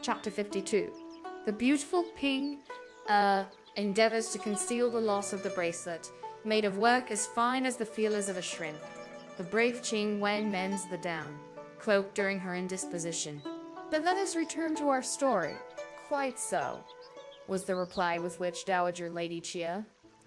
Chapter 52. The beautiful Ping endeavors to conceal the loss of the bracelet, made of work as fine as the feelers of a shrimp. The brave Ch'ing Wen mends the down, cloaked during her indisposition. But let us return to our story. Quite so, was the reply with which Dowager Lady Chia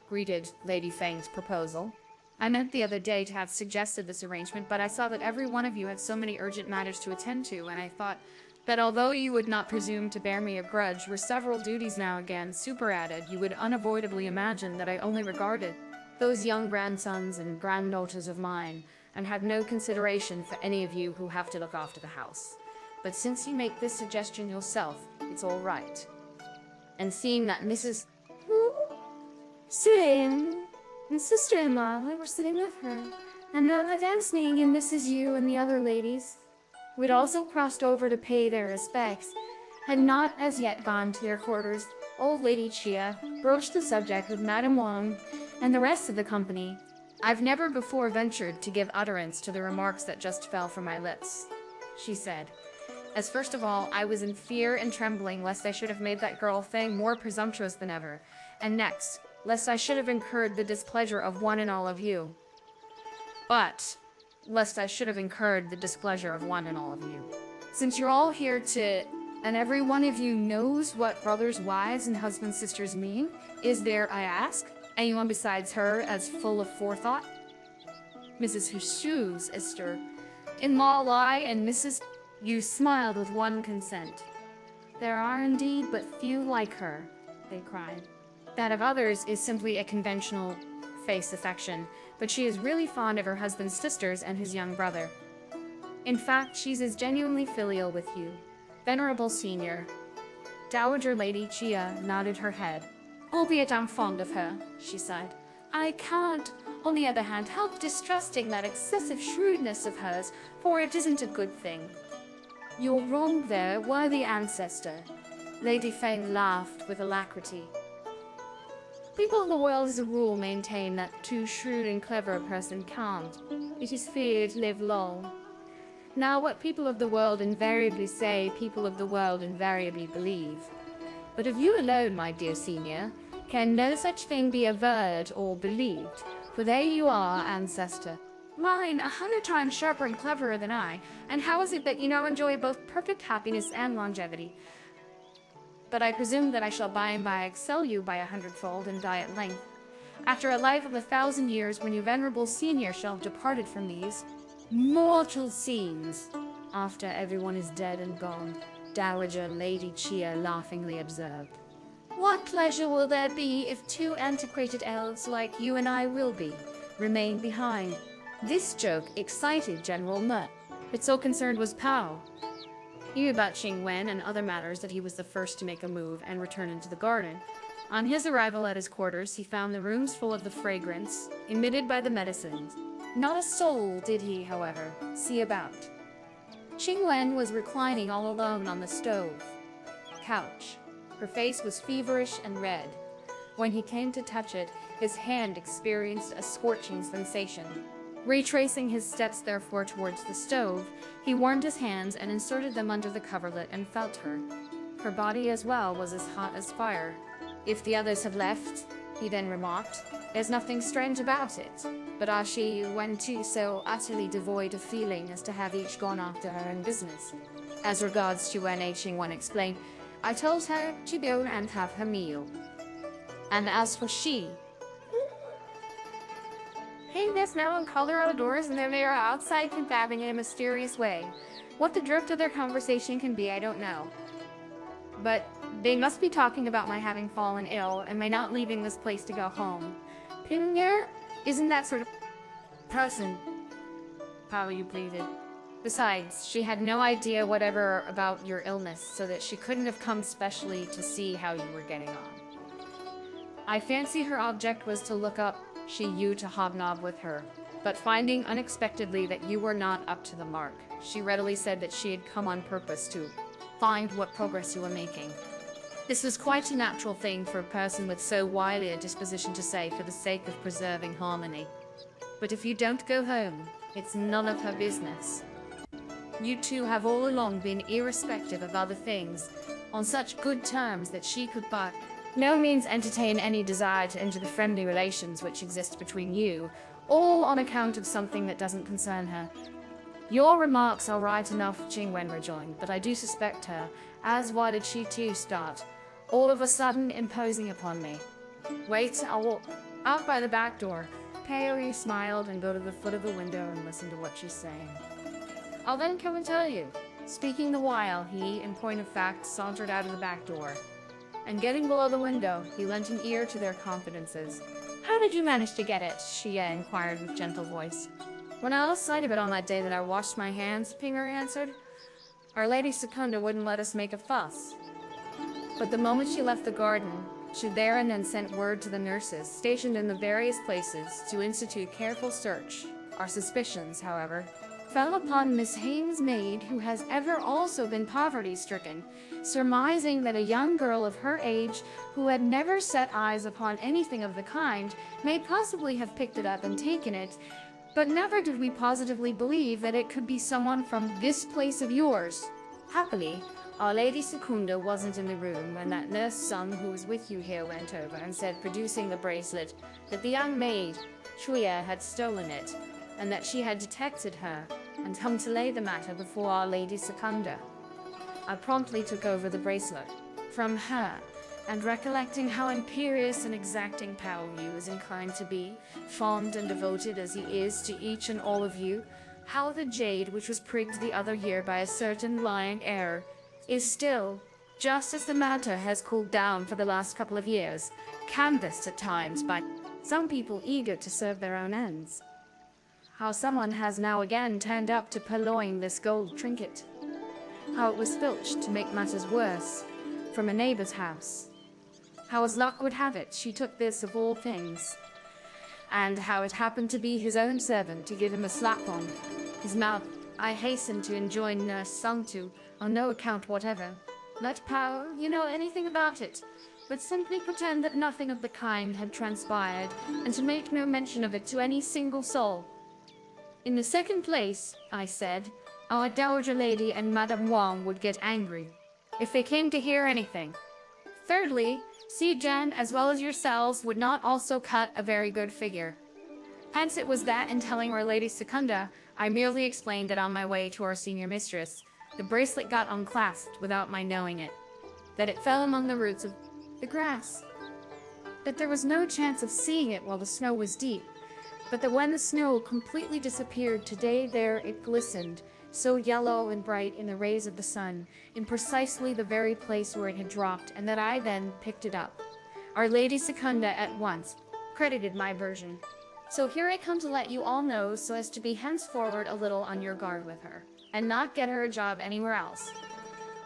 greeted Lady Feng's proposal. I meant the other day to have suggested this arrangement, but I saw that every one of you had so many urgent matters to attend to, and I thought that although you would not presume to bear me a grudge, were several duties now again superadded, you would unavoidably imagine that I only regarded those young grandsons and granddaughters of mine, and had no consideration for any of you who have to look after the house. But since you make this suggestion yourself, it's all right. And seeing that Mrs. Hsing and sister-in-law, we were sitting with her, and Madame Hsing and Mrs. Yu and the other ladies, who had also crossed over to pay their respects, had not as yet gone to their quarters, old Lady Chia broached the subject with Madame Wang and the rest of the company. I've never before ventured to give utterance to the remarks that just fell from my lips, she said, as first of all I was in fear and trembling lest I should have made that girl Feng more presumptuous than ever, and next, lest I should have incurred the displeasure of one and all of you. But lest I should have incurred the displeasure of one and all of you. Since you're all here and every one of you knows what brothers, wives, and husbands, sisters mean, is there, I ask, anyone besides her as full of forethought? Mrs. Hshu's sister-in-law Lai and Mrs. Yu smiled with one consent. There are indeed but few like her, they cried. That of others is simply a conventional face affection, but she is really fond of her husband's sisters and his young brother. In fact, she's as genuinely filial with you, venerable senior. Dowager Lady Chia nodded her head. Albeit I'm fond of her, she sighed. I can't, on the other hand, help distrusting that excessive shrewdness of hers, for it isn't a good thing. You're wrong there, worthy ancestor. Lady Feng laughed with alacrity. People of the world as a rule maintain that too shrewd and clever a person can't, it is feared, live long. Now what people of the world invariably say, people of the world invariably believe. But of you alone, my dear senior, can no such thing be averred or believed, for there you are, ancestor. Mine 100 times sharper and cleverer than I, and how is it that you now enjoy both perfect happiness and longevity? But I presume that I shall by and by excel you by 100-fold and die at length, after a life of 1,000 years, when your venerable senior shall have departed from these mortal scenes, after everyone is dead and gone, Dowager Lady Chia laughingly observed. What pleasure will there be if two antiquated elves like you and I will be, remain behind? This joke excited general mirth, but so concerned was Pao. He knew about Ch'ing Wen and other matters that he was the first to make a move and return into the garden. On his arrival at his quarters, he found the rooms full of the fragrance emitted by the medicines. Not a soul did he, however, see about. Ch'ing Wen was reclining all alone on the stove couch. Her face was feverish and red. When he came to touch it, his hand experienced a scorching sensation. Retracing his steps therefore towards the stove, he warmed his hands and inserted them under the coverlet and felt her. Her body as well was as hot as fire. If the others had left, he then remarked, there's nothing strange about it. But as she went too so utterly devoid of feeling as to have each gone after her own business. As regards Ch'ing Wen explained, I told her to go and have her meal. And as for she, hey, there's now in color out of doors, and then they are outside confabbing in a mysterious way. What the drift of their conversation can be, I don't know. But they must be talking about my having fallen ill and my not leaving this place to go home. ingErh isn't that sort of person, Pao-yu pleaded. Besides, she had no idea whatever about your illness, so that she couldn't have come specially to see how you were getting on. I fancy her object was to look up you to hobnob with her, but finding unexpectedly that you were not up to the mark, she readily said that she had come on purpose to find what progress you were making. This was quite a natural thing for a person with so wily a disposition to say for the sake of preserving harmony. But if you don't go home, it's none of her business. You two have all along been irrespective of other things, on such good terms that she could by no means entertain any desire to enter the friendly relations which exist between you, all on account of something that doesn't concern her. Your remarks are right enough, Ch'ing Wen rejoined, but I do suspect her, as why did she too start, all of a sudden imposing upon me? Wait, I'll walk out by the back door. Pao-yu smiled and go to the foot of the window and listen to what she's saying. I'll then come and tell you. Speaking the while, he, in point of fact, sauntered out of the back door. And getting below the window, he lent an ear to their confidences. How did you manage to get it? Chia inquired with gentle voice. When I lost sight of it on that day that I washed my hands, Ping Erh answered. Our Lady Secunda wouldn't let us make a fuss. But the moment she left the garden, she there and then sent word to the nurses, stationed in the various places, to institute careful search. Our suspicions, however, fell upon Miss Hsing's maid, who has ever also been poverty-stricken, surmising that a young girl of her age, who had never set eyes upon anything of the kind, may possibly have picked it up and taken it, but never did we positively believe that it could be someone from this place of yours. Happily, Our Lady Secunda wasn't in the room when that nurse Sung, who was with you here, went over and said, producing the bracelet, that the young maid, Chui Erh, had stolen it, and that she had detected her, and come to lay the matter before Our Lady Secunda. I promptly took over the bracelet from her, and recollecting how imperious and exacting Pao-yu is inclined to be, fond and devoted as he is to each and all of you, how the jade which was prigged the other year by a certain lying error is still, just as the matter has cooled down for the last couple of years, canvassed at times by some people eager to serve their own ends. How someone has now again turned up to purloin this gold trinket. How it was filched, to make matters worse, from a neighbor's house. How as luck would have it, she took this of all things. And how it happened to be his own servant to give him a slap on his mouth. I hastened to enjoin Nurse Sung to, on no account whatever, let Pao-yu know anything about it, but simply pretend that nothing of the kind had transpired, and to make no mention of it to any single soul. In the second place, I said, our dowager lady and Madame Wang would get angry if they came to hear anything. Thirdly, Jan, as well as yourselves, would not also cut a very good figure. Hence it was that in telling Our Lady Secunda, I merely explained that on my way to our senior mistress, the bracelet got unclasped without my knowing it, that it fell among the roots of the grass, that there was no chance of seeing it while the snow was deep, but that when the snow completely disappeared today there it glistened, so yellow and bright in the rays of the sun, in precisely the very place where it had dropped, and that I then picked it up. Our Lady Secunda at once credited my version. So here I come to let you all know, so as to be henceforward a little on your guard with her, and not get her a job anywhere else.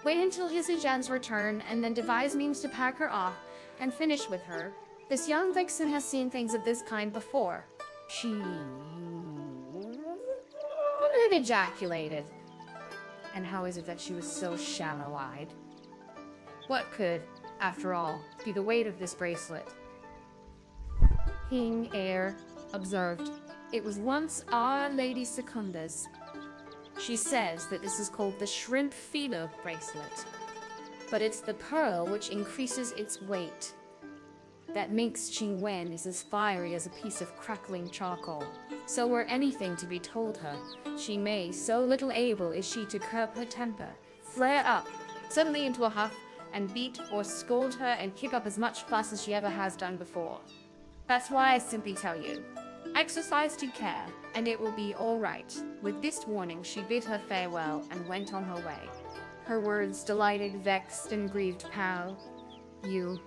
Wait until Hsing's return, and then devise means to pack her off, and finish with her. This young vixen has seen things of this kind before. She ejaculated. And how is it that she was so shallow-eyed? What could, after all, be the weight of this bracelet? ingErh observed, it was once Our Lady Secunda's. She says that this is called the shrimp feeder bracelet, but it's the pearl which increases its weight. That minx Ch'ing Wen is as fiery as a piece of crackling charcoal. So were anything to be told her, she may, so little able is she to curb her temper, flare up suddenly into a huff, and beat or scold her and kick up as much fuss as she ever has done before. That's why I simply tell you, exercise due care, and it will be all right. With this warning, she bid her farewell and went on her way. Her words delighted, vexed, and grieved Pao-yu.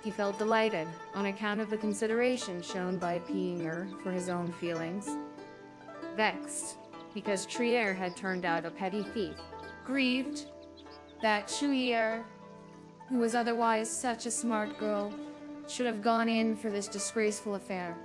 He felt delighted on account of the consideration shown by Ch'ing Wen for his own feelings. Vexed because Chui Erh had turned out a petty thief. Grieved that Chui Erh, who was otherwise such a smart girl, should have gone in for this disgraceful affair.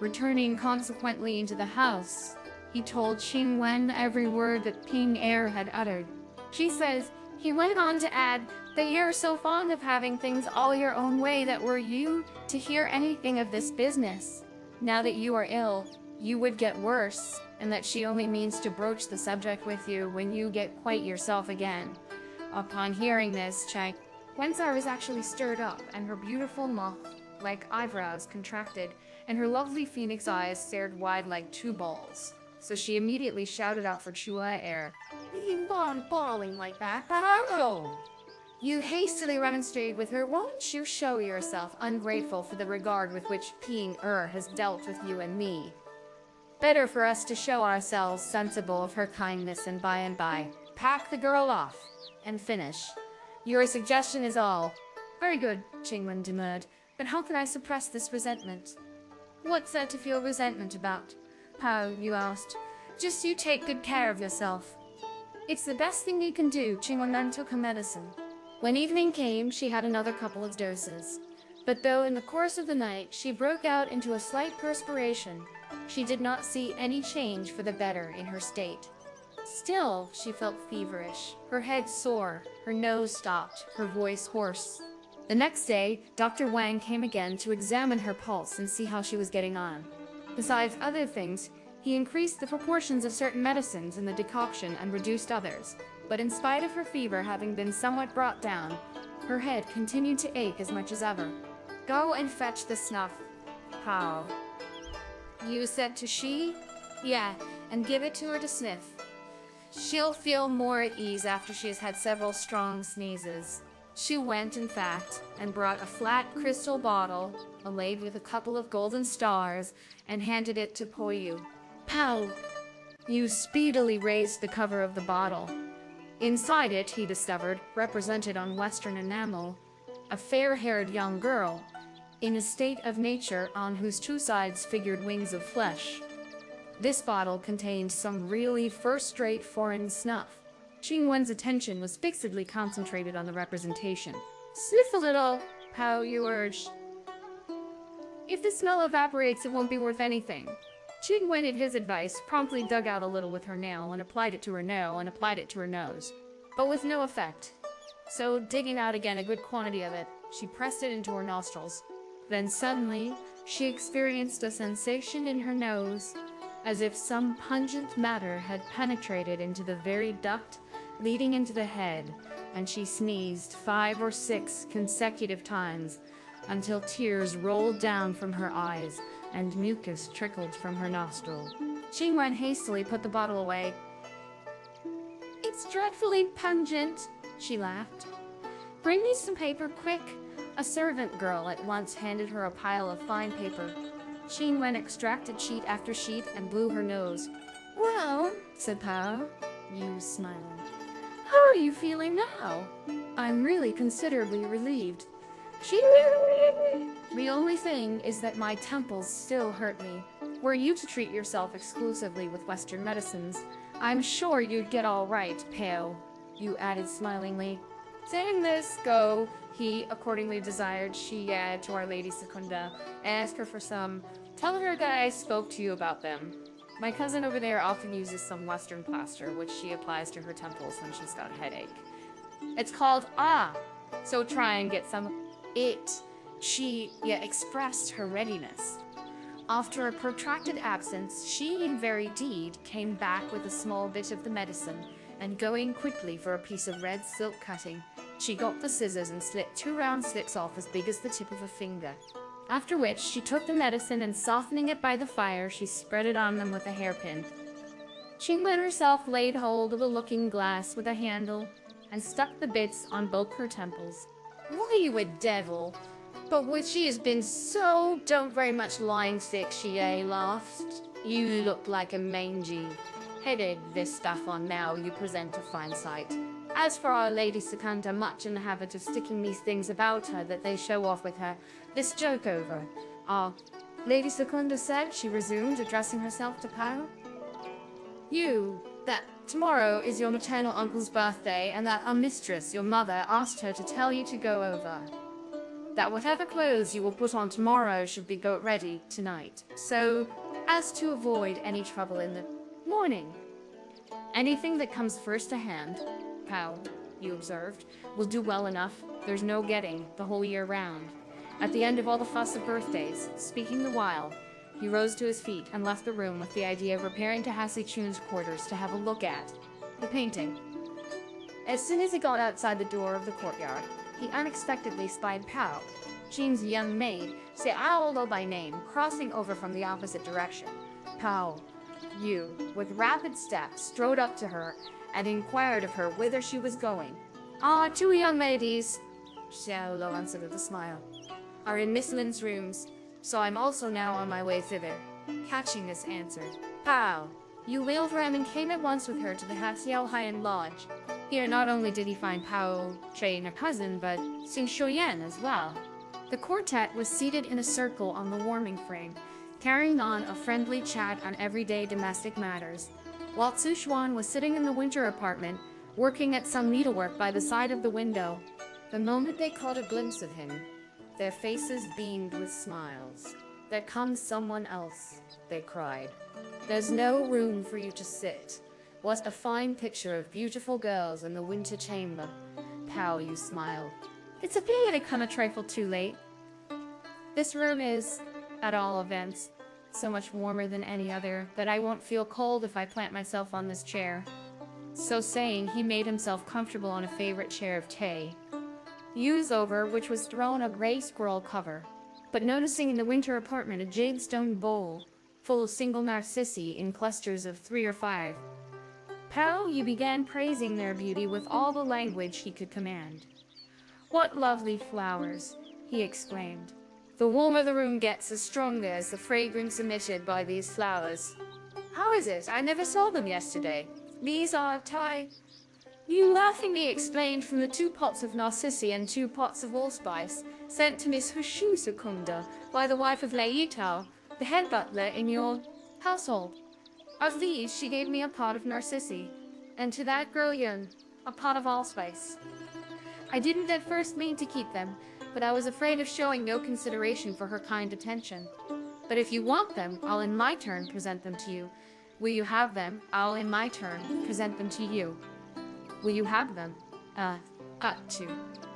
Returning consequently into the house, he told Ch'ing Wen every word that Ch'ing Erh had uttered. She says, he went on to add that you're so fond of having things all your own way that were you to hear anything of this business, now that you are ill, you would get worse, and that she only means to broach the subject with you when you get quite yourself again. Upon hearing this, Ch'ing Wen's eye was actually stirred up, and her beautiful moth-like eyebrows contracted, and her lovely phoenix eyes stared wide like two balls. So she immediately shouted out for Chui Erh. "You gone bawling like that, Pao-yu?" You hastily remonstrated with her. "Won't you show yourself ungrateful for the regard with which ingErh has dealt with you and me? Better for us to show ourselves sensible of her kindness and by pack the girl off and finish. Your suggestion is all." "Very good," Ch'ing Wen demurred. "But how can I suppress this resentment?" "What's there to feel resentment about?" Pao-yu asked. "Just you take good care of yourself." "It's the best thing you can do." Ch'ing Wen then took her medicine. When evening came, she had another couple of doses. But though in the course of the night she broke out into a slight perspiration, she did not see any change for the better in her state. Still, she felt feverish, her head sore, her nose stopped, her voice hoarse. The next day, Dr. Wang came again to examine her pulse and see how she was getting on. Besides other things, he increased the proportions of certain medicines in the decoction and reduced others. But in spite of her fever having been somewhat brought down, her head continued to ache as much as ever. "Go and fetch the snuff, Pao." "You said to she?" "Yeah, and give it to her to sniff. She'll feel more at ease after she has had several strong sneezes." She went, in fact, and brought a flat crystal bottle, inlaid with a couple of golden stars, and handed it to Pao-yu. Pao-yu speedily raised the cover of the bottle. Inside it, he discovered, represented on Western enamel, a fair-haired young girl, in a state of nature on whose two sides figured wings of flesh. This bottle contained some really first-rate foreign snuff. Ch'ing Wen's attention was fixedly concentrated on the representation. "Sniff a little," Pao-yu urged. "If the smell evaporates, it won't be worth anything." Ch'ing Wen, at his advice, promptly dug out a little with her nail and applied it to her nose, but with no effect. So, digging out again a good quantity of it, she pressed it into her nostrils. Then suddenly, she experienced a sensation in her nose, as if some pungent matter had penetrated into the very duct leading into the head, and she sneezed 5 or 6 consecutive times, until tears rolled down from her eyes and mucus trickled from her nostril. Ch'ing Wen hastily put the bottle away. "It's dreadfully pungent," she laughed. "Bring me some paper, quick." A servant girl at once handed her a pile of fine paper. Ch'ing Wen extracted sheet after sheet and blew her nose. "Well," said Pao-yu, smiling, "how are you feeling now?" "I'm really considerably relieved." "The only thing is that my temples still hurt me. Were you to treat yourself exclusively with Western medicines, I'm sure you'd get all right, Pao-yu added smilingly. Saying this, he accordingly desired Chia to Our Lady Secunda, ask her for some. "Tell her that I spoke to you about them. My cousin over there often uses some Western plaster, which she applies to her temples when she's got a headache. It's called so try and get some." Chia expressed her readiness. After a protracted absence, she in very deed came back with a small bit of the medicine, and going quickly for a piece of red silk cutting, she got the scissors and slit 2 round sticks off as big as the tip of a finger. After which, she took the medicine and softening it by the fire, she spread it on them with a hairpin. Ch'ing Wen herself laid hold of a looking-glass with a handle, and stuck the bits on both her temples. "Why, you a devil! But when she has been so don't very much lying sick," Chia laughed. "You look like a mangy headed this stuff on now, you present a fine sight. As for Our Lady Secunda, much in the habit of sticking these things about her that they show off with her, this joke over, Our Lady Secunda said," she resumed, addressing herself to Pao, "you, that tomorrow is your maternal uncle's birthday, and that our mistress, your mother, asked her to tell you to go over. That whatever clothes you will put on tomorrow should be got ready tonight, so as to avoid any trouble in the morning. Anything that comes first to hand, Pao, you observed, will do well enough. There's no getting the whole year round. At the end of all the fuss of birthdays," speaking the while, he rose to his feet and left the room with the idea of repairing to Hsing's quarters to have a look at the painting. As soon as he got outside the door of the courtyard, he unexpectedly spied Pao, Ch'ing's young maid, Tai-yü by name, crossing over from the opposite direction. Pao-yu, with rapid steps, strode up to her and inquired of her whither she was going. "Ah, 2 young ladies," Tai-yü answered with a smile, "are in Miss Lin's rooms, so I'm also now on my way thither." Catching this answer, Pao-yu wheeled round and came at once with her to the Hsing lodge. Here not only did he find Pao-ch'ai and her cousin, but Chouyen as well. The quartet was seated in a circle on the warming frame, carrying on a friendly chat on everyday domestic matters, while Wan was sitting in the winter apartment, working at some needlework by the side of the window. The moment they caught a glimpse of him, their faces beamed with smiles. "There comes someone else," they cried. "There's no room for you to sit. What a fine picture of beautiful girls in the winter chamber." Pao-yu smiled. "It's a pity they come a trifle too late. This room is, at all events, so much warmer than any other that I won't feel cold if I plant myself on this chair." So saying, he made himself comfortable on a favorite chair of Tai-yu's over which was thrown a gray squirrel cover. But noticing in the winter apartment a jade stone bowl full of single narcissi in clusters of 3 or 5, Pao-yu began praising their beauty with all the language he could command. "What lovely flowers!" he exclaimed. "The warmer the room gets, the stronger is the fragrance emitted by these flowers. How is it? I never saw them yesterday. These are Tai-yu laughingly explained, from the 2 pots of narcissi and 2 pots of allspice sent to Miss Hsing Secunda by the wife of Leitao, the head butler in your household. Of these she gave me a pot of narcissi, and to that girl Yun a pot of allspice. I didn't at first mean to keep them, but I was afraid of showing no consideration for her kind attention. But if you want them, I'll in my turn present them to you. Will you have them? I'll in my turn present them to you. Will you have them? Got 2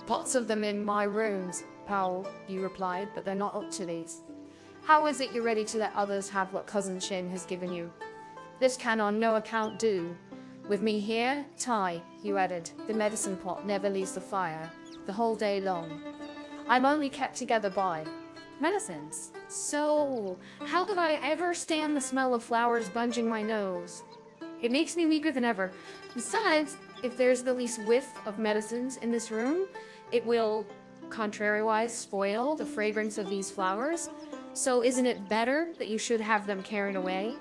pots of them in my rooms," Pao-yu replied, "but they're not up to these. How is it you're ready to let others have what Cousin Hsing has given you? This can on no account do. With me here, Tai-yu added, the medicine pot never leaves the fire, the whole day long. I'm only kept together by medicines. So, how could I ever stand the smell of flowers bunging my nose? It makes me weaker than ever. Besides, if there's the least whiff of medicines in this room, it will, contrariwise, spoil the fragrance of these flowers. So isn't it better that you should have them carried away?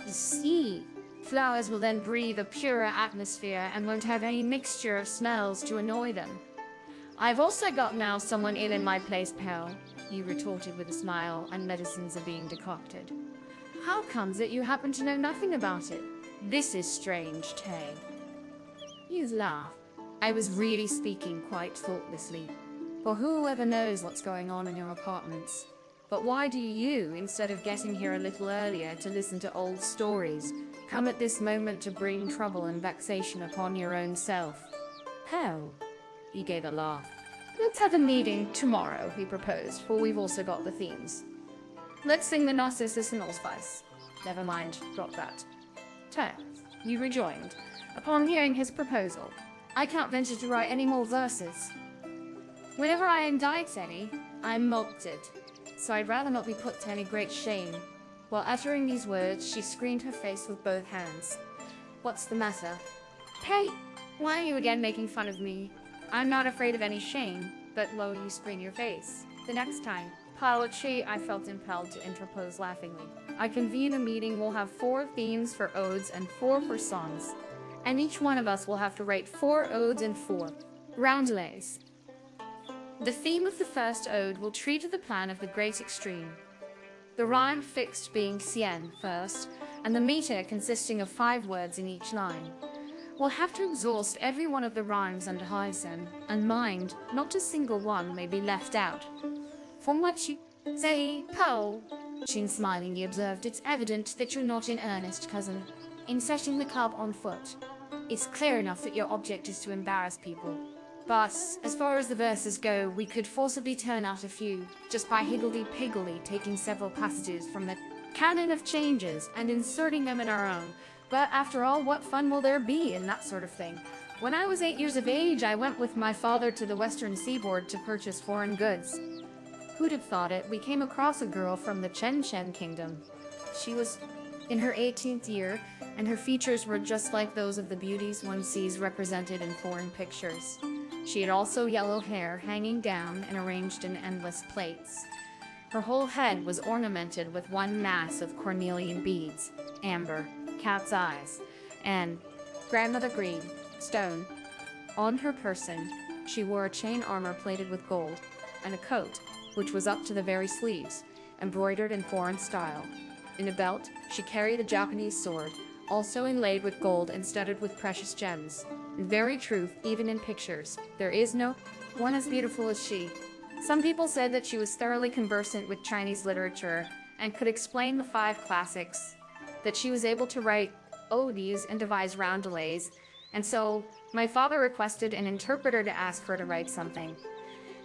You see, flowers will then breathe a purer atmosphere and won't have any mixture of smells to annoy them. I've also got now someone in my place, pal," he retorted with a smile, "and medicines are being decocted. How comes it you happen to know nothing about it? This is strange, Tai-yu laughed. "I was really speaking quite thoughtlessly, for whoever knows what's going on in your apartments. But why do you, instead of getting here a little earlier to listen to old stories, come at this moment to bring trouble and vexation upon your own self?" "How?" He gave a laugh. "Let's have a meeting tomorrow," he proposed, "for we've also got the themes. Let's sing the Narcissus and Allspice." "Never mind, drop that." Tai-yu rejoined, upon hearing his proposal. "I can't venture to write any more verses. Whenever I indite any, I'm mulcted, so I'd rather not be put to any great shame." While uttering these words, she screened her face with both hands. "What's the matter?" "Hey, why are you again making fun of me? I'm not afraid of any shame, but lo, you screen your face. The next time, Pao-ch'ai," I felt impelled to interpose laughingly. "I convene a meeting, we'll have 4 themes for odes and 4 for songs. And each one of us will have to write 4 odes and 4 roundelays. The theme of the first ode will treat of the plan of the great extreme. The rhyme fixed being Hsing first, and the meter consisting of 5 words in each line. We'll have to exhaust every one of the rhymes under Hsing, and mind, not a single one may be left out. From what you say, Pao," Ch'ing smilingly observed, "it's evident that you're not in earnest, cousin, in setting the club on foot. It's clear enough that your object is to embarrass people. But, as far as the verses go, we could forcibly turn out a few, just by higgledy-piggledy taking several passages from the canon of changes and inserting them in our own. But after all, what fun will there be in that sort of thing? When I was 8 years of age, I went with my father to the western seaboard to purchase foreign goods. Who'd have thought it? We came across a girl from the Chen kingdom. She was in her 18th year, and her features were just like those of the beauties one sees represented in foreign pictures. She had also yellow hair hanging down and arranged in endless plaits. Her whole head was ornamented with one mass of cornelian beads, amber, cat's eyes, and grandmother green stone. On her person, she wore a chain armor plated with gold, and a coat, which was up to the very sleeves, embroidered in foreign style. In a belt, she carried a Japanese sword, also inlaid with gold and studded with precious gems. In very truth, even in pictures, there is no one as beautiful as she. Some people said that she was thoroughly conversant with Chinese literature and could explain the 5 classics, that she was able to write odes and devise roundelays, and so my father requested an interpreter to ask her to write something.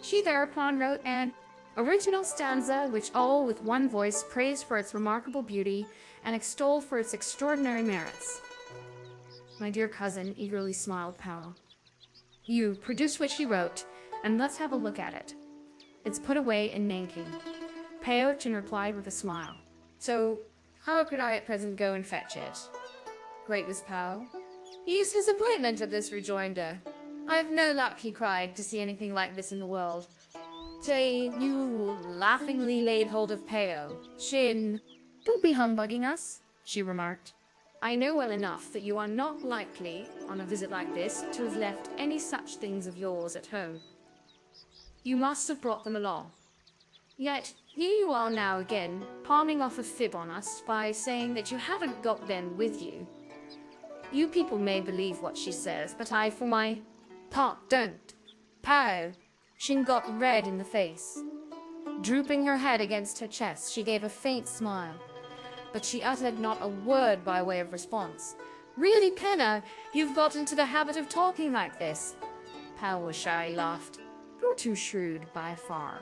She thereupon wrote an original stanza which all with one voice praised for its remarkable beauty and extolled for its extraordinary merits. My dear cousin eagerly smiled Pao. You produce what she wrote, and let's have a look at it. It's put away in Nanking. Pao-ch'ai replied with a smile. So, how could I at present go and fetch it? Great was Pao. He used his appointment at this rejoinder. I have no luck, he cried, to see anything like this in the world. Tai-yü laughingly laid hold of Pao. Hsing, don't be humbugging us, she remarked. I know well enough that you are not likely, on a visit like this, to have left any such things of yours at home. You must have brought them along. Yet, here you are now again, palming off a fib on us by saying that you haven't got them with you. You people may believe what she says, but I, for my part, don't. Pao, Hsing got red in the face. Drooping her head against her chest, she gave a faint smile, but she uttered not a word by way of response. Really, Penna, you've got into the habit of talking like this. Pao-ch'ai laughed. You're too shrewd by far.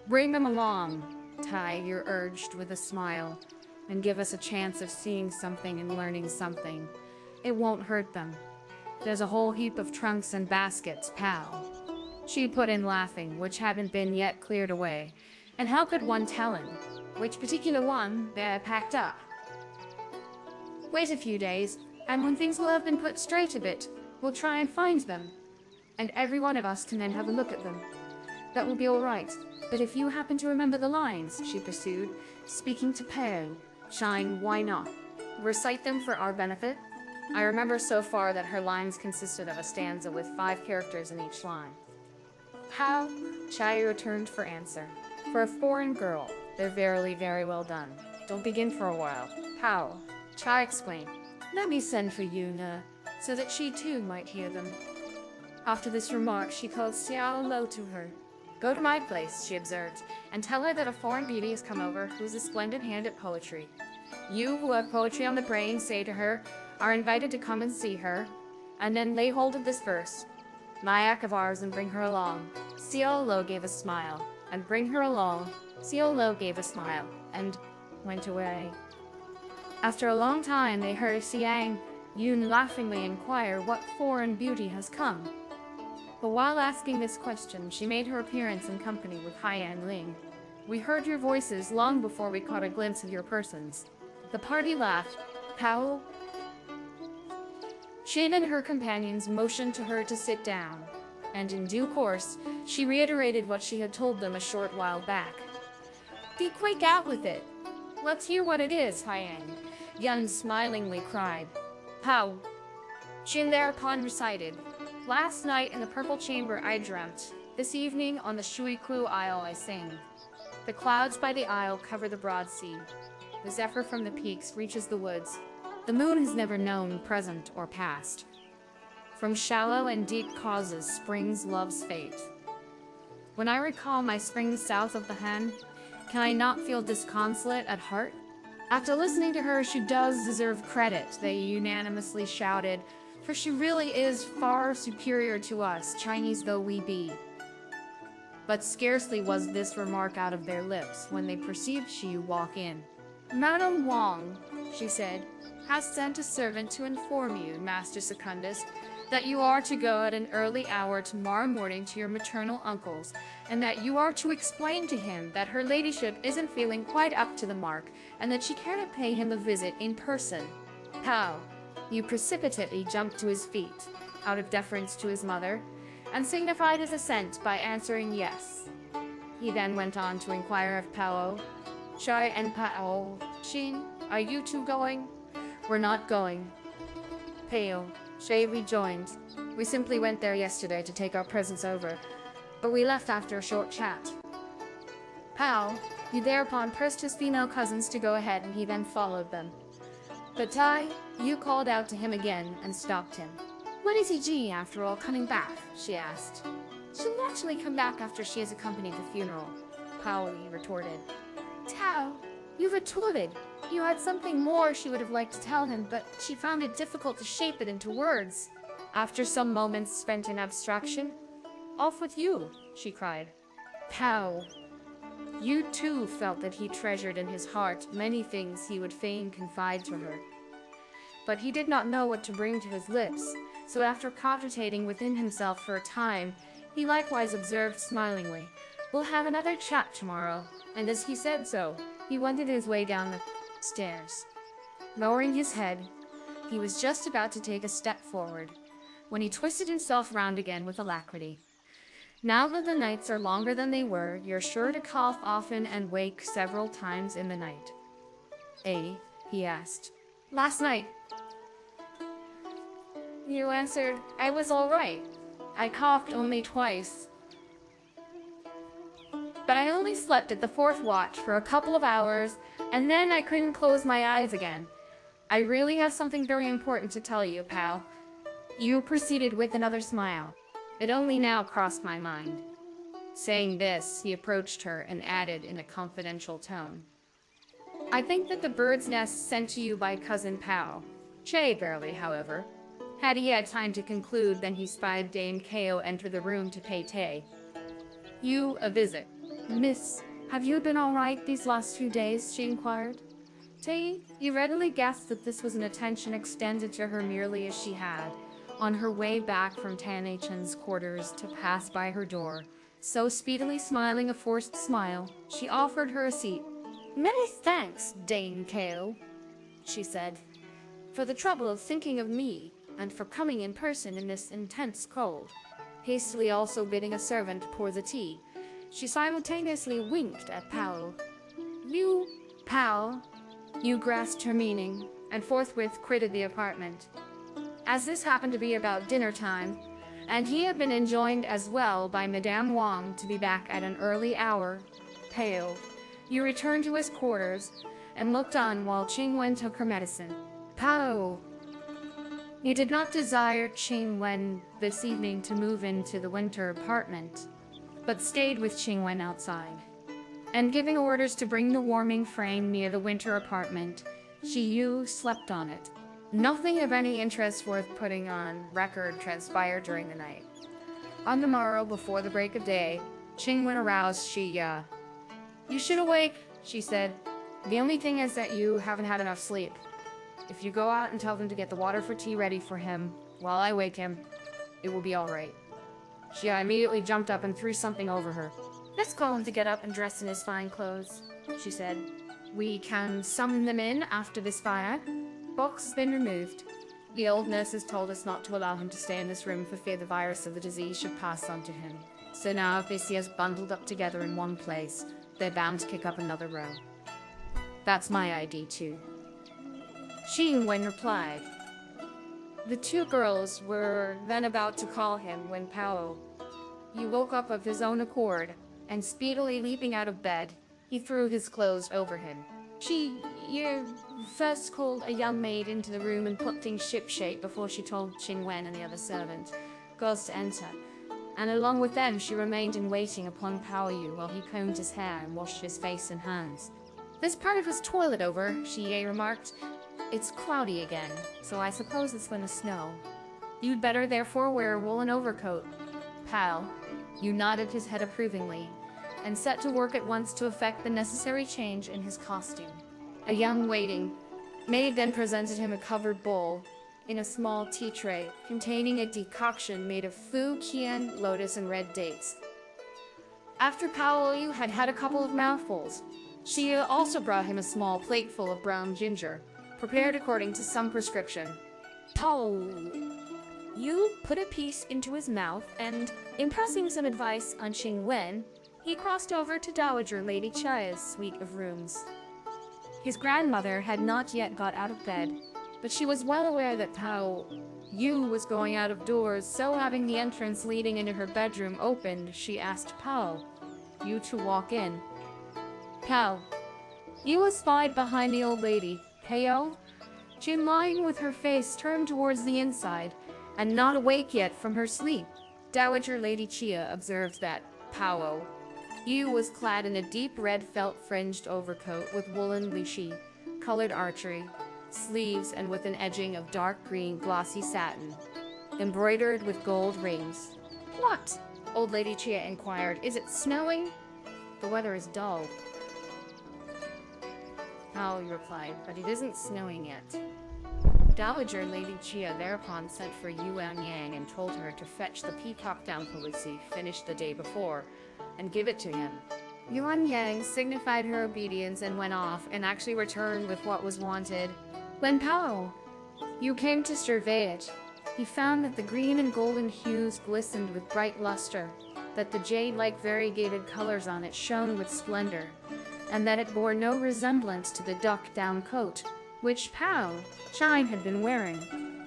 Bring them along, Tai-yü urged with a smile, and give us a chance of seeing something and learning something. It won't hurt them. There's a whole heap of trunks and baskets, Pao. She put in laughing, which hadn't been yet cleared away. And how could one tell him which particular one they're packed up? Wait a few days, and when things will have been put straight a bit, we'll try and find them. And every one of us can then have a look at them. That will be all right. But if you happen to remember the lines, she pursued, speaking to Pao-ch'ai, why not? Recite them for our benefit? I remember so far that her lines consisted of a stanza with 5 characters in each line. Pao-ch'ai returned for answer. For a foreign girl, they're verily very well done. Don't begin for a while. Pao-ch'ai explained. Let me send for Yuna, so that she too might hear them. After this remark, she called Xiao to her. Go to my place, she observed, and tell her that a foreign beauty has come over who's a splendid hand at poetry. You who have poetry on the brain, say to her, are invited to come and see her, and then lay hold of this verse. Nyack of ours, and bring her along. Xiao gave a smile, and bring her along. Xiao gave a smile, and went away. After a long time, they heard Xiang Yun laughingly inquire what foreign beauty has come. But while asking this question, she made her appearance in company with Haiyan Ling. We heard your voices long before we caught a glimpse of your persons. The party laughed. Pao, Chin and her companions motioned to her to sit down, and in due course, she reiterated what she had told them a short while back. Be quick out with it. Let's hear what it is, Haiyan, Yun smilingly cried. Pao, Chin thereupon recited. Last night in the purple chamber I dreamt. This evening on the Shui Isle I sing. The clouds by the isle cover the broad sea. The zephyr from the peaks reaches the woods. The moon has never known present or past. From shallow and deep causes springs love's fate. When I recall my spring south of the Han, can I not feel disconsolate at heart? After listening to her, she does deserve credit, they unanimously shouted, for she really is far superior to us, Chinese though we be. But scarcely was this remark out of their lips when they perceived Chia walk in. Madam Wang, she said, has sent a servant to inform you, Master Secundus, that you are to go at an early hour tomorrow morning to your maternal uncle's, and that you are to explain to him that her ladyship isn't feeling quite up to the mark, and that she cannot pay him a visit in person. Pao-yu precipitately jumped to his feet, out of deference to his mother, and signified his assent by answering yes. He then went on to inquire of Pao-ch'ai and Pao-ch'ai, are you two going? We're not going. Pao-ch'ai rejoined. We simply went there yesterday to take our presents over, but we left after a short chat. Pao-yu thereupon pressed his female cousins to go ahead, and he then followed them. But Tai-yü called out to him again and stopped him. When is he after all coming back? She asked. She'll naturally come back after she has accompanied the funeral, Pao-yu retorted. Tao, you retorted. You had something more she would have liked to tell him, but she found it difficult to shape it into words. After some moments spent in abstraction, off with you, she cried. Pao-yu too felt that he treasured in his heart many things he would fain confide to her. But he did not know what to bring to his lips, so after cogitating within himself for a time, he likewise observed smilingly, We'll have another chat tomorrow. And as he said so, he wended his way down the stairs. Lowering his head, he was just about to take a step forward, when he twisted himself round again with alacrity. Now that the nights are longer than they were, you're sure to cough often and wake several times in the night. He asked. Last night. You answered, I was all right. I coughed only twice. But I only slept at the 4th watch for a couple of hours, and then I couldn't close my eyes again. I really have something very important to tell you, pal. You proceeded with another smile. It only now crossed my mind. Saying this, he approached her and added in a confidential tone. I think that the bird's nest sent to you by cousin Pao-ch'ai barely, however. Had he had time to conclude, then he spied Dame Kao enter the room to pay Tai-yü a visit. Miss, have you been all right these last few days? She inquired. Tai-yü readily guessed that this was an attention extended to her merely as she had, on her way back from Tan-chen's quarters, to pass by her door. So speedily smiling a forced smile, she offered her a seat. Many thanks, Dame Kao, she said, for the trouble of thinking of me, and for coming in person in this intense cold. Hastily also bidding a servant pour the tea, she simultaneously winked at Pao-yu. Pao-yu grasped her meaning, and forthwith quitted the apartment. As this happened to be about dinner time, and he had been enjoined as well by Madame Wang to be back at an early hour, Pao-yu returned to his quarters and looked on while Ch'ing Wen took her medicine. He did not desire Ch'ing Wen this evening to move into the winter apartment, but stayed with Ch'ing Wen outside. And giving orders to bring the warming frame near the winter apartment, Chia slept on it. Nothing of any interest worth putting on record transpired during the night. On the morrow, before the break of day, Ch'ing Wen aroused Chia. You should awake, she said. The only thing is that you haven't had enough sleep. If you go out and tell them to get the water for tea ready for him, while I wake him, it will be all right. Chia immediately jumped up and threw something over her. Let's call him to get up and dress in his fine clothes, she said. We can summon them in after this fire. Box has been removed. The old nurses told us not to allow him to stay in this room for fear the virus of the disease should pass on to him. So now if they see us bundled up together in one place, they're bound to kick up another row. That's my ID too. Ch'ing Wen replied. The two girls were then about to call him when Pao-yu woke up of his own accord, and speedily leaping out of bed, he threw his clothes over him. Chia first called a young maid into the room and put things shipshape before she told Ch'ing Wen and the other servant girls to enter, and along with them she remained in waiting upon Pao-yu while he combed his hair and washed his face and hands. This part of his toilet over, Chia remarked. It's cloudy again, so I suppose it's gonna snow. You'd better therefore wear a woolen overcoat. Pao-yu nodded his head approvingly, and set to work at once to effect the necessary change in his costume. A young waiting Maid then presented him a covered bowl in a small tea tray containing a decoction made of fu, qian, lotus, and red dates. After Pao-yu had had a couple of mouthfuls, Chia also brought him a small plate full of brown ginger, prepared according to some prescription. Pao-yu put a piece into his mouth and, impressing some advice on Ch'ing Wen, he crossed over to Dowager Lady Chia's suite of rooms. His grandmother had not yet got out of bed, but she was well aware that Pao-yu was going out of doors, so having the entrance leading into her bedroom opened, she asked Pao-yu to walk in. Pao-yu was spied behind the old lady, Pao. She lying with her face turned towards the inside, and not awake yet from her sleep. Dowager Lady Chia observed that Pao-yu was clad in a deep red felt-fringed overcoat with woolen lishi, colored archery, sleeves and with an edging of dark green glossy satin, embroidered with gold rings. "What?" Old Lady Chia inquired. "Is it snowing?" "The weather is dull," Pao-yu replied, "but it isn't snowing yet." Dowager Lady Chia thereupon sent for Wang and told her to fetch the peacock down policy finished the day before and give it to him. Wang signified her obedience and went off, and actually returned with what was wanted. When Pao-yu came to survey it, he found that the green and golden hues glistened with bright luster, that the jade-like variegated colors on it shone with splendor, and that it bore no resemblance to the duck-down coat, which Pao-ch'ai had been wearing.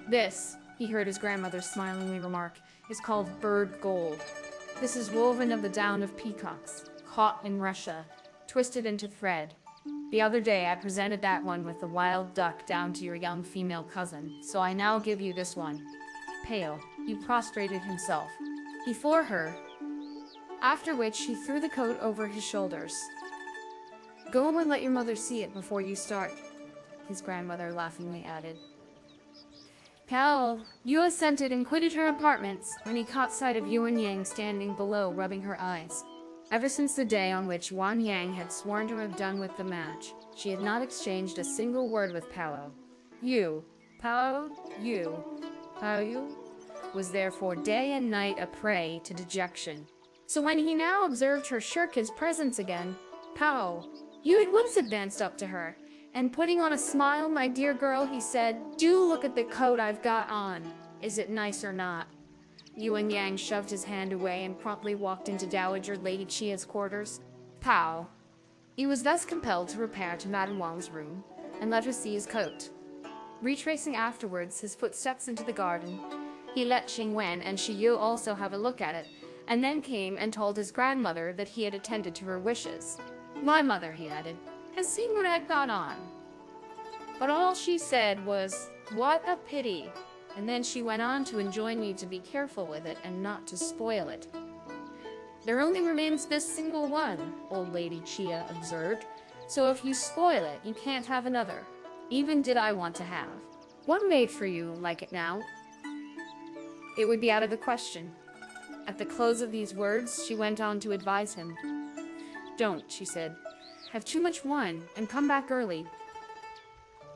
"This," he heard his grandmother smilingly remark, "is called bird gold. This is woven of the down of peacocks, caught in Russia, twisted into thread. The other day I presented that one with the wild duck down to your young female cousin, so I now give you this one." Pao-yu prostrated himself before her, after which he threw the coat over his shoulders. "Go and let your mother see it before you start," his grandmother laughingly added. Pao-yu assented and quitted her apartments when he caught sight of Yang standing below, rubbing her eyes. Ever since the day on which Yang had sworn to have done with the match, she had not exchanged a single word with Pao-yu. Pao-yu was therefore day and night a prey to dejection. So when he now observed her shirk his presence again, Pao-yu at once advanced up to her, and putting on a smile, "My dear girl," he said, "do look at the coat I've got on. Is it nice or not?" Yang shoved his hand away and promptly walked into Dowager Lady Chia's quarters. He was thus compelled to repair to Madame Wang's room and let her see his coat. Retracing afterwards his footsteps into the garden, he let Ch'ing Wen and Chia also have a look at it, and then came and told his grandmother that he had attended to her wishes. "My mother," he added, "has seen what I've got on." But all she said was, "What a pity," and then she went on to enjoin me to be careful with it and not to spoil it. "There only remains this single one," Old Lady Chia observed, "so if you spoil it, you can't have another, even did I want to have. What made for you like it now?" It would be out of the question. At the close of these words, she went on to advise him. "Don't," she said, "have too much wine, and come back early."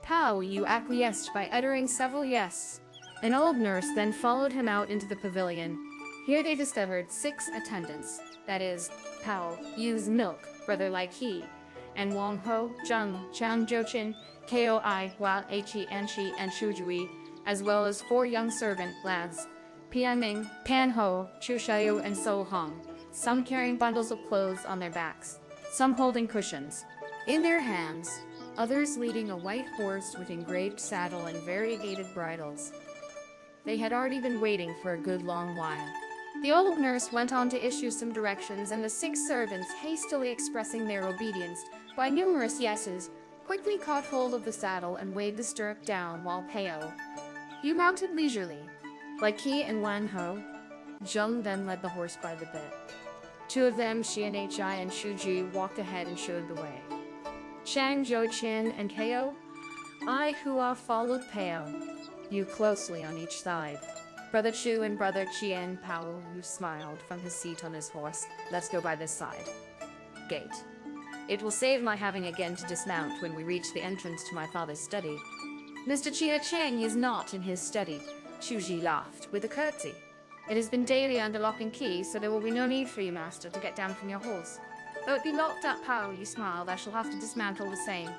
Pao-yu acquiesced by uttering several yes. An old nurse then followed him out into the pavilion. Here they discovered 6 attendants, that is, Pao-yu's milk brother like he, and Wang Ho, Zheng, Chang Jochin, Koi, Hua, He, and Shi, and Shujui, as well as 4 young servant lads, Pianming, Pan Ho, Chu Xiaoyu, and So Hong, some carrying bundles of clothes on their backs, some holding cushions in their hands, others leading a white horse with engraved saddle and variegated bridles. They had already been waiting for a good long while. The old nurse went on to issue some directions, and the 6 servants, hastily expressing their obedience by numerous yeses, quickly caught hold of the saddle and weighed the stirrup down, while Pao-yu mounted leisurely. Like he and Wang Ho, Zheng then led the horse by the bit. 2 of them, Chia and Hi and Shujui, walked ahead and showed the way. Chang Jochin and Koi, Hua followed Pao-yu closely on each side. Brother Chu and Brother Chien. Pao-yu smiled from his seat on his horse. "Let's go by this side. Gate." It will save my having again to dismount when we reach the entrance to my father's study. Mr. Chia Cheng is not in his study. Shuji laughed with a curtsy. It has been daily under lock and key, so there will be no need for you, master, to get down from your horse. Though it be locked up, Pao-yu smiled, I shall have to dismount all the same.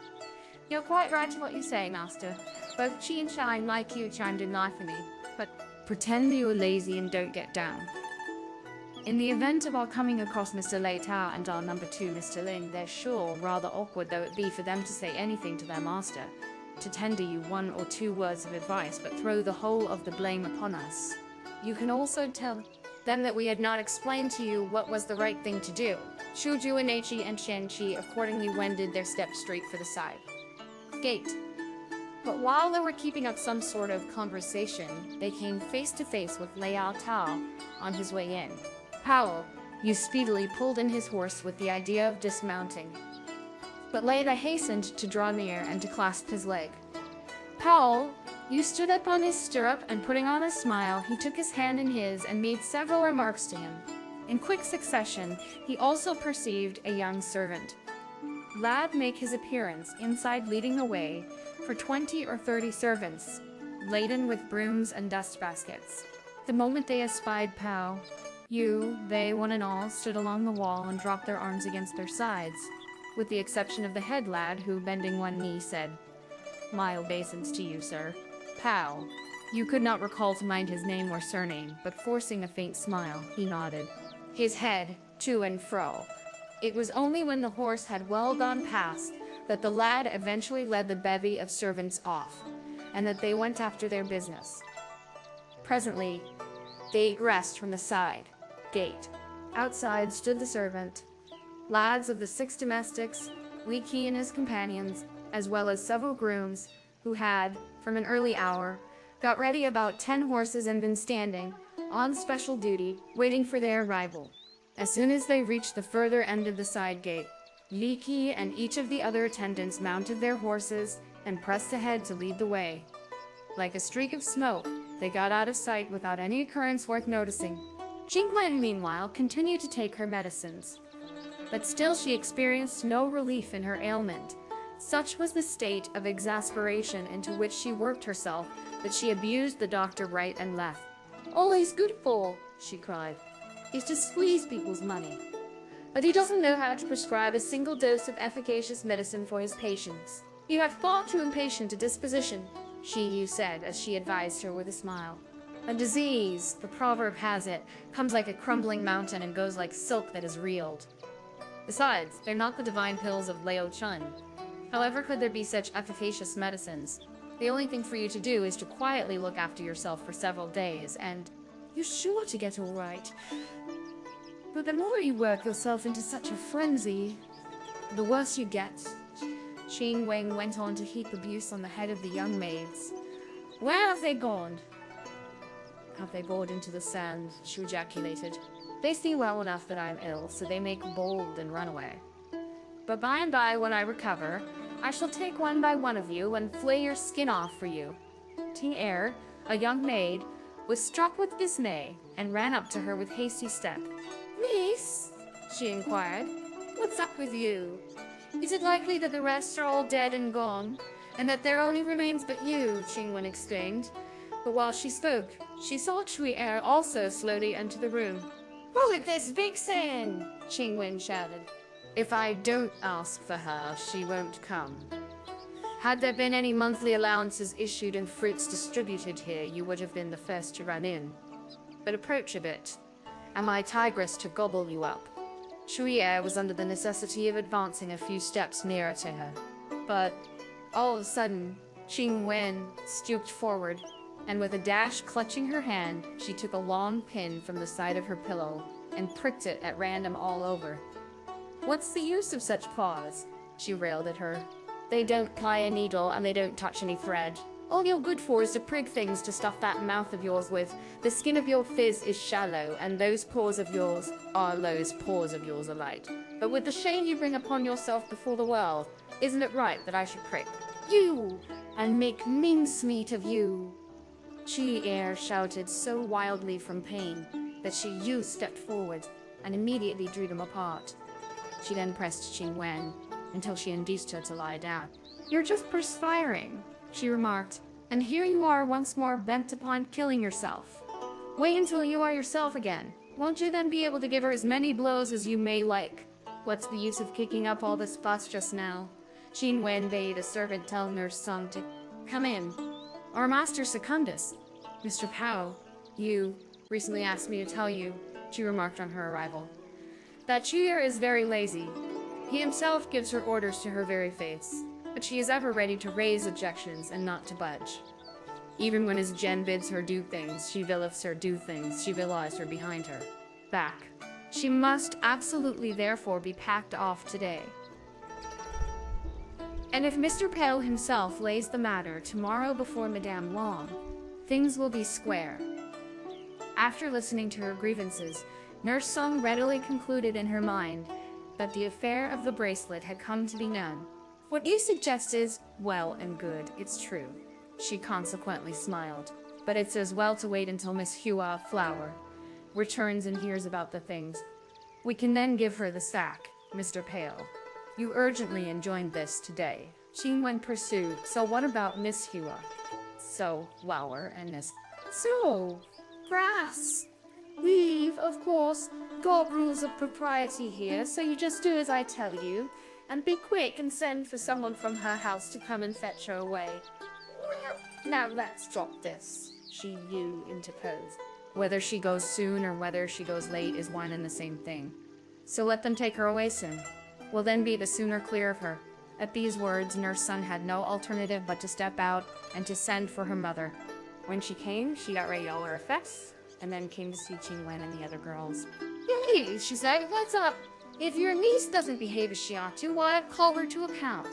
You're quite right in what you say, master. Both Chi and Shine, like you, chimed in laughingly. But pretend you are lazy and don't get down. In the event of our coming across Mr. Lei Tao and our number 2, Mr. Lin, they're sure, rather awkward though it be for them to say anything to their master, to tender you 1 or 2 words of advice, but throw the whole of the blame upon us. You can also tell them that we had not explained to you what was the right thing to do. Shuju and Eichi and Shenqi accordingly wended their steps straight for the side gate. But while they were keeping up some sort of conversation, they came face to face with Liao Tao on his way in. Pao-yu speedily pulled in his horse with the idea of dismounting, but Lei hastened to draw near and to clasp his leg. Pao-yu stood up on his stirrup and putting on a smile, he took his hand in his and made several remarks to him. In quick succession, he also perceived a young servant lad make his appearance inside, leading the way for 20 or 30 servants, laden with brooms and dust baskets. The moment they espied Pao-yu, they, one and all, stood along the wall and dropped their arms against their sides, with the exception of the head lad, who, bending one knee, said, "My obeisance to you, sir." Pao-yu could not recall to mind his name or surname, but forcing a faint smile, he nodded his head to and fro. It was only when the horse had well gone past that the lad eventually led the bevy of servants off, and that they went after their business. Presently, they egressed from the side gate. Outside stood the servant, lads of the 6 domestics, Li Qi and his companions, as well as several grooms who had, from an early hour, got ready about 10 horses and been standing, on special duty, waiting for their arrival. As soon as they reached the further end of the side gate, Li Qi and each of the other attendants mounted their horses and pressed ahead to lead the way. Like a streak of smoke, they got out of sight without any occurrence worth noticing. Ch'ing Wen, meanwhile, continued to take her medicines, but still she experienced no relief in her ailment. Such was the state of exasperation into which she worked herself that she abused the doctor right and left. "All he's good for," she cried, "is to squeeze people's money. But he doesn't know how to prescribe a single dose of efficacious medicine for his patients. You have far too impatient a disposition," Chi said as she advised her with a smile. "A disease, the proverb has it, comes like a crumbling mountain and goes like silk that is reeled. Besides, they're not the divine pills of Lao Chun. However could there be such efficacious medicines? The only thing for you to do is to quietly look after yourself for several days, and you're sure to get all right. But the more you work yourself into such a frenzy, the worse you get." Ch'ing Wen went on to heap abuse on the head of the young maids. "Where have they gone?" "Have they bored into the sand?" she ejaculated. "They see well enough that I am ill, so they make bold and run away. But by and by, when I recover, I shall take one by one of you and flay your skin off for you." Chui Erh, a young maid, was struck with dismay and ran up to her with hasty step. "Miss," she inquired, "what's up with you? Is it likely that the rest are all dead and gone, and that there only remains but you?" Ch'ing Wen exclaimed. But while she spoke, she saw Chui Erh also slowly enter the room. "Who is this vixen?" Ch'ing Wen shouted. "If I don't ask for her, she won't come. Had there been any monthly allowances issued and fruits distributed here, you would have been the first to run in. But approach a bit, and my tigress to gobble you up." Chui Erh was under the necessity of advancing a few steps nearer to her. But, all of a sudden, Ch'ing Wen stooped forward, and with a dash clutching her hand, she took a long pin from the side of her pillow and pricked it at random all over. "What's the use of such paws?" she railed at her. "They don't ply a needle and they don't touch any thread. All you're good for is to prig things to stuff that mouth of yours with. The skin of your phiz is shallow, and those paws of yours are those paws of yours alike. But with the shame you bring upon yourself before the world, isn't it right that I should prick you and make mincemeat of you?" Chui Erh shouted so wildly from pain that Yu stepped forward and immediately drew them apart. She then pressed Ch'ing Wen until she induced her to lie down. You're just perspiring, she remarked, and here you are once more bent upon killing yourself. Wait until you are yourself again. Won't you then be able to give her as many blows as you may like? What's the use of kicking up all this fuss just now? Ch'ing Wen bade a servant tell Nurse Sung to come in. Our master Secundus, Mr. Pao-yu, recently asked me to tell you, she remarked on her arrival, that Chui Erh is very lazy. He himself gives her orders to her very face, but she is ever ready to raise objections and not to budge. Even when his gen bids her do things, she vilifs her do things, she villies her behind her back. She must absolutely therefore be packed off today. And if Mr. Pao himself lays the matter tomorrow before Madame Wang, things will be square. After listening to her grievances, Nurse Sung readily concluded in her mind that the affair of the bracelet had come to be known. What you suggest is well and good, it's true. She consequently smiled. But it's as well to wait until Miss Hua Flower returns and hears about the things. We can then give her the sack, Mr. Pale. You urgently enjoined this today. Ch'ing Wen pursued. So what about Miss Hua? So, Flower and Miss... So, grass. We've, of course, got rules of propriety here, so you just do as I tell you, and be quick and send for someone from her house to come and fetch her away. Now let's drop this, Yu interposed. Whether she goes soon or whether she goes late is one and the same thing. So let them take her away soon. Will then be the sooner clear of her. At these words, Nurse Sun had no alternative but to step out and to send for her mother. When she came, she got ready all her effects, and then came to see Ch'ing Wen and the other girls. Hey, she said, what's up? If your niece doesn't behave as she ought to, why call her to account?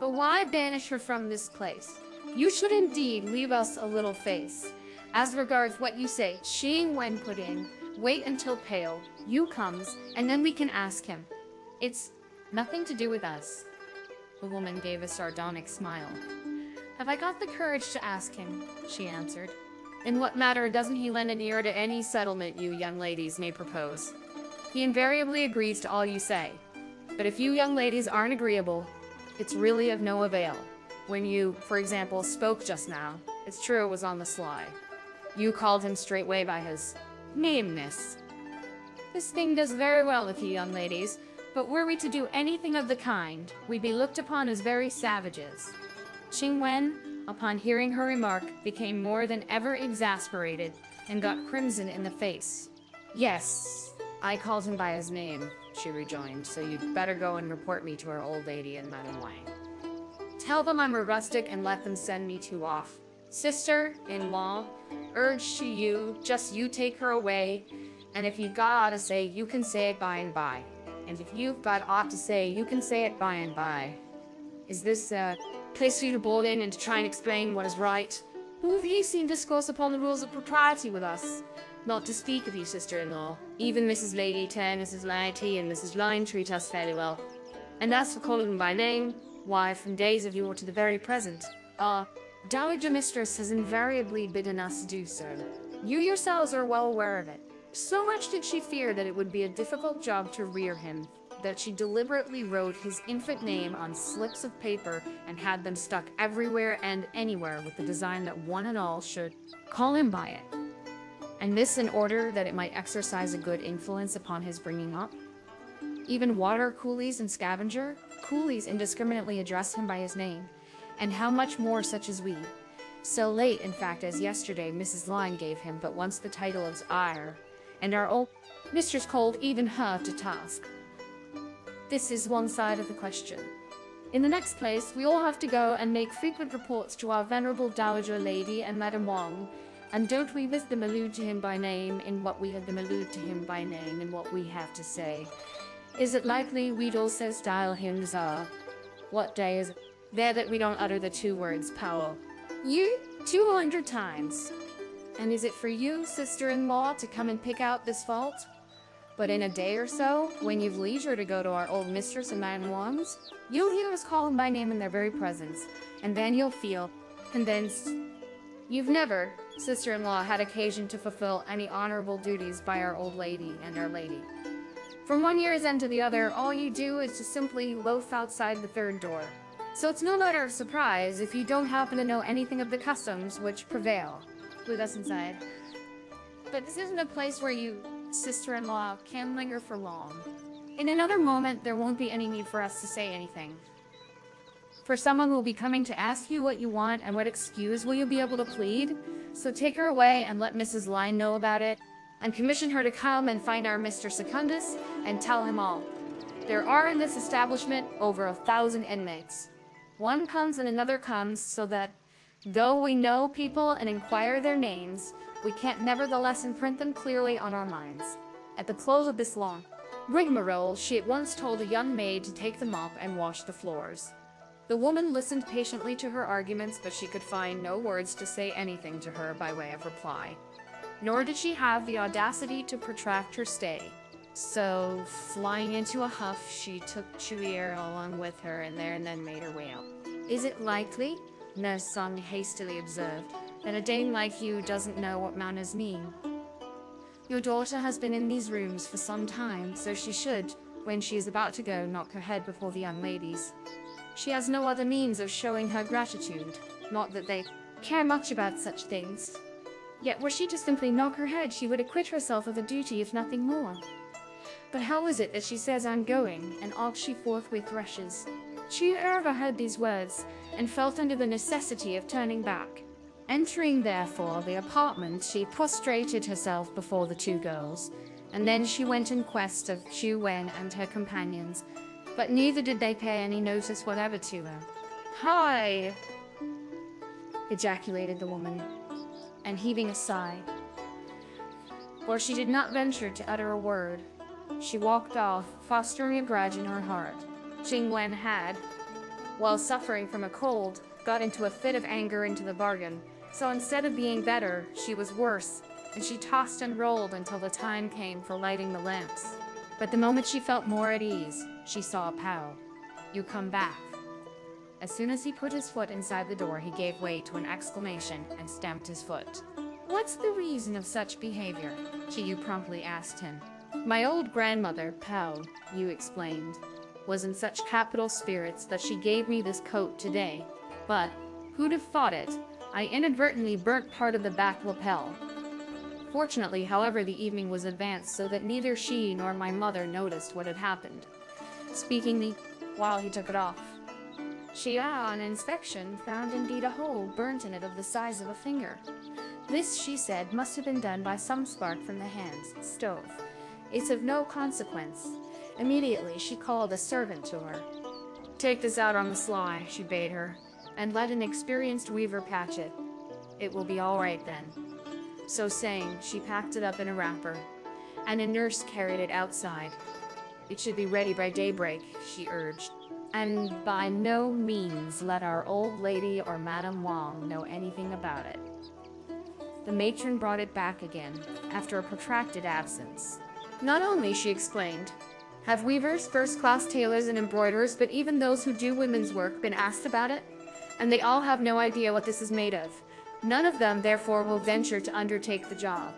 But why banish her from this place? You should indeed leave us a little face. As regards what you say, Ch'ing Wen put in, wait until Pale, you comes, and then we can ask him. It's nothing to do with us. The woman gave a sardonic smile. Have I got the courage to ask him? She answered. In what matter doesn't he lend an ear to any settlement you young ladies may propose? He invariably agrees to all you say. But if you young ladies aren't agreeable, it's really of no avail. When you, for example, spoke just now, it's true it was on the sly. You called him straightway by his nameness. This thing does very well with you young ladies, but were we to do anything of the kind, we'd be looked upon as very savages. Ch'ing Wen, upon hearing her remark, became more than ever exasperated and got crimson in the face. Yes, I called him by his name, she rejoined, so you'd better go and report me to our old lady and Madame Wang. Tell them I'm a rustic and let them send me two off. Sister-in-law, urged to you, just you take her away, and if you've got aught to say, you can say it by and by. And if you've got aught to say, you can say it by and by. Is this a place for you to board in and to try and explain what is right? Who have ye seen discourse upon the rules of propriety with us? Not to speak of you, sister-in-law. Even Mrs. Lady Ten, Mrs. Lighty, and Mrs. Line treat us fairly well. And as for calling them by name, why, from days of yore to the very present, our dowager mistress has invariably bidden us do so. You yourselves are well aware of it. So much did she fear that it would be a difficult job to rear him, that she deliberately wrote his infant name on slips of paper and had them stuck everywhere and anywhere with the design that one and all should call him by it. And this in order that it might exercise a good influence upon his bringing up. Even water coolies and scavenger coolies indiscriminately address him by his name, and how much more such as we. So late, in fact, as yesterday, Mrs. Line gave him but once the title of Ayr, and our old mistress called even her to task. This is one side of the question. In the next place, we all have to go and make frequent reports to our venerable Dowager Lady and Madame Wang, and don't we with them allude to him by name in what we have them allude to him by name in what we have to say. Is it likely we'd also style him what day is it? There that we don't utter the two words, Pao. You 200 times. And is it for you, sister-in-law, to come and pick out this fault? But in a day or so, when you've leisure to go to our old mistress and Madame Wang's, you'll hear us call him by name in their very presence, and then you'll feel convinced. You've never, sister-in-law, had occasion to fulfill any honorable duties by our old lady and our lady. From one year's end to the other, all you do is to simply loaf outside the third door. So it's no matter of surprise if you don't happen to know anything of the customs which prevail. With us inside. But this isn't a place where you, sister-in-law, can linger for long. In another moment, there won't be any need for us to say anything. For someone will be coming to ask you what you want and what excuse will you be able to plead. So take her away and let Mrs. Line know about it, and commission her to come and find our Mr. Secundus and tell him all. There are in this establishment over 1,000 inmates. One comes and another comes, so that, though we know people and inquire their names, we can't nevertheless imprint them clearly on our minds. At the close of this long rigmarole, she at once told a young maid to take the mop and wash the floors. The woman listened patiently to her arguments, but she could find no words to say anything to her by way of reply. Nor did she have the audacity to protract her stay. So, flying into a huff, she took Chui Erh along with her and then made her way out. "Is it likely," Nurse Sung hastily observed, "that a dame like you doesn't know what manners mean? Your daughter has been in these rooms for some time, so she should, when she is about to go, knock her head before the young ladies. She has no other means of showing her gratitude, not that they care much about such things. Yet were she to simply knock her head, she would acquit herself of a duty, if nothing more. But how is it that she says I'm going, and off she forthwith rushes?" Chui Erh heard these words, and felt under the necessity of turning back. Entering, therefore, the apartment, she prostrated herself before the two girls, and then she went in quest of Ch'ing Wen and her companions, but neither did they pay any notice whatever to her. "Hi!" ejaculated the woman, and heaving a sigh, for she did not venture to utter a word, she walked off, fostering a grudge in her heart. Ch'ing Wen had, while suffering from a cold, got into a fit of anger into the bargain, so instead of being better, she was worse, and she tossed and rolled until the time came for lighting the lamps. But the moment she felt more at ease, she saw Pao-yu come back. As soon as he put his foot inside the door, he gave way to an exclamation and stamped his foot. "What's the reason of such behavior?" Chia promptly asked him. "My old grandmother, Pao-yu explained, was in such capital spirits that she gave me this coat today. But, who'd have thought it, I inadvertently burnt part of the back lapel. Fortunately, however, the evening was advanced so that neither she nor my mother noticed what had happened." Speaking while he took it off. Chia, on inspection, found indeed a hole burnt in it of the size of a finger. This, she said, must have been done by some spark from the hand's stove. "It's of no consequence." Immediately, she called a servant to her. "Take this out on the sly," she bade her, "and let an experienced weaver patch it. It will be all right then." So saying, she packed it up in a wrapper, and a nurse carried it outside. "It should be ready by daybreak," she urged. "And by no means let our old lady or Madame Wang know anything about it." The matron brought it back again, after a protracted absence. "Not only," she explained, "have weavers, first-class tailors, and embroiderers, but even those who do women's work, been asked about it, and they all have no idea what this is made of. None of them, therefore, will venture to undertake the job."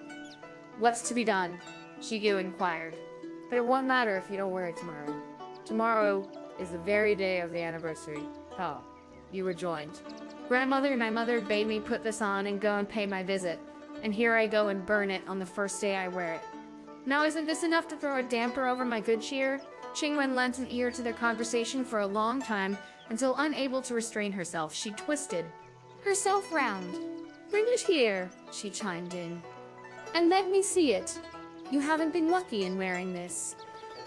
"What's to be done?" Chia inquired. "But it won't matter if you don't wear it tomorrow." "Tomorrow is the very day of the anniversary, Pao-yu rejoined. "Grandmother and my mother bade me put this on and go and pay my visit, and here I go and burn it on the first day I wear it. Now isn't this enough to throw a damper over my good cheer?" Ch'ing Wen lent an ear to their conversation for a long time, until unable to restrain herself, she twisted herself round. "Bring it here," she chimed in, "and let me see it. You haven't been lucky in wearing this."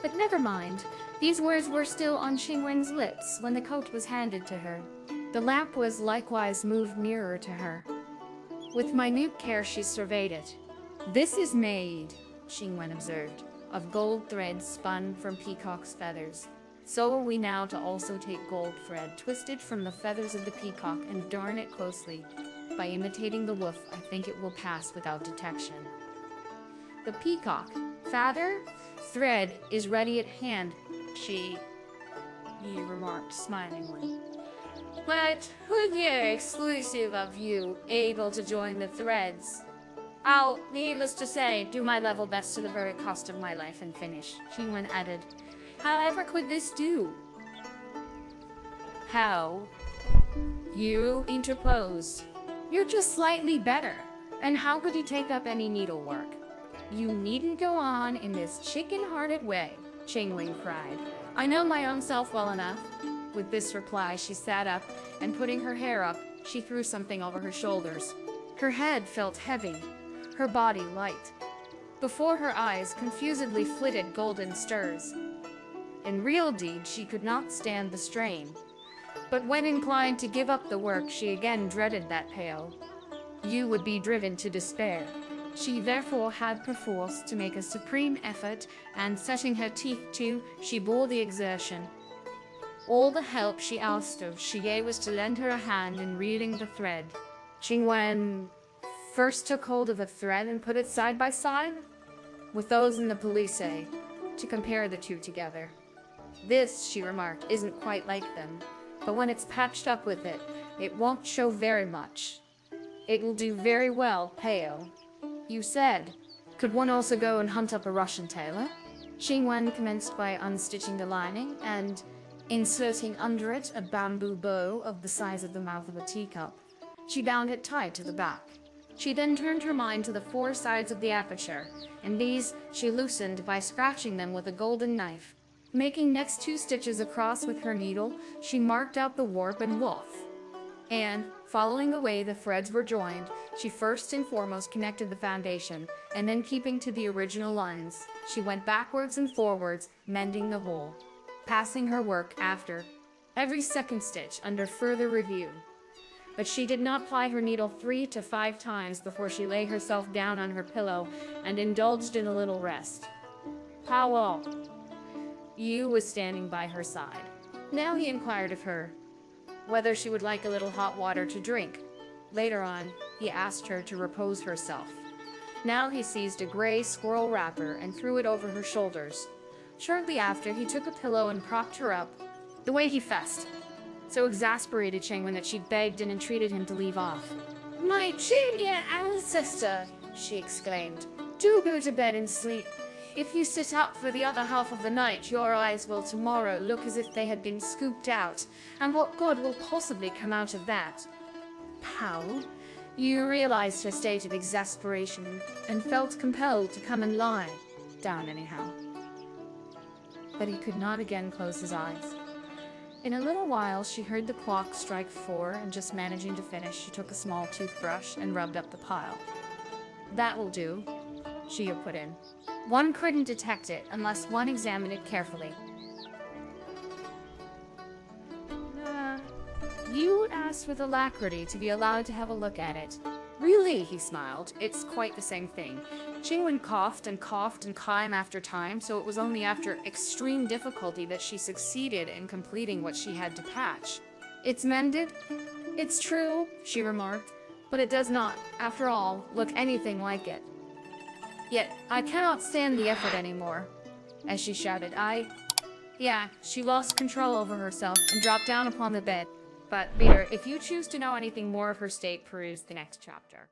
But never mind. These words were still on Ch'ing Wen's lips when the coat was handed to her. The lamp was likewise moved nearer to her. With minute care she surveyed it. "This is made," Ch'ing Wen observed, "of gold thread spun from peacock's feathers. So are we now to also take gold thread twisted from the feathers of the peacock and darn it closely. By imitating the woof, I think it will pass without detection." "The peacock, feather, thread is ready at hand," he remarked smilingly. "But who'd be exclusive of you able to join the threads?" I'll, needless to say, do my level best to the very cost of my life and finish, Ch'ing Wen added. However could this do? How? You interposed. You're just slightly better. And how could you take up any needlework? You needn't go on in this chicken-hearted way, Ch'ing Wen cried. I know my own self well enough. With this reply, she sat up, and putting her hair up, she threw something over her shoulders. Her head felt heavy, her body light. Before her eyes confusedly flitted golden stars. In real deed, she could not stand the strain. But when inclined to give up the work, she again dreaded that Pao-yu would be driven to despair. She therefore had perforce to make a supreme effort, and setting her teeth to, she bore the exertion. All the help she asked of Chia was to lend her a hand in reeling the thread. Ch'ing Wen first took hold of the thread and put it side by side with those in the pelisse to compare the two together. This, she remarked, isn't quite like them, but when it's patched up with it, it won't show very much. It will do very well, Pao. You said, could one also go and hunt up a Russian tailor? Ch'ing Wen commenced by unstitching the lining and inserting under it a bamboo bow of the size of the mouth of a teacup. She bound it tight to the back. She then turned her mind to the four sides of the aperture, and these she loosened by scratching them with a golden knife. Making next 2 stitches across with her needle, she marked out the warp and woof. And, following the way the threads were joined, she first and foremost connected the foundation, and then keeping to the original lines, she went backwards and forwards, mending the whole, passing her work after every second stitch under further review. But she did not ply her needle 3 to 5 times before she lay herself down on her pillow and indulged in a little rest. Pao-yu was standing by her side. Now he inquired of her whether she would like a little hot water to drink. Later on, he asked her to repose herself. Now he seized a gray squirrel wrapper and threw it over her shoulders. Shortly after, he took a pillow and propped her up, the way he fussed. So exasperated Ch'ing Wen that she begged and entreated him to leave off. My junior ancestor, she exclaimed, do go to bed and sleep. If you sit up for the other half of the night, your eyes will tomorrow look as if they had been scooped out, and what good will possibly come out of that? Pao-yu realized her state of exasperation and felt compelled to come and lie down anyhow. But he could not again close his eyes. In a little while, she heard the clock strike 4, and just managing to finish, she took a small toothbrush and rubbed up the pile. That will do, Chia put in. One couldn't detect it unless one examined it carefully. You asked with alacrity to be allowed to have a look at it. Really, he smiled, it's quite the same thing. Ch'ing Wen coughed time after time, so it was only after extreme difficulty that she succeeded in completing what she had to patch. It's mended? It's true, she remarked, but it does not, after all, look anything like it. Yet, I cannot stand the effort anymore. As she shouted, Yeah, she lost control over herself and dropped down upon the bed. But, reader, if you choose to know anything more of her state, peruse the next chapter.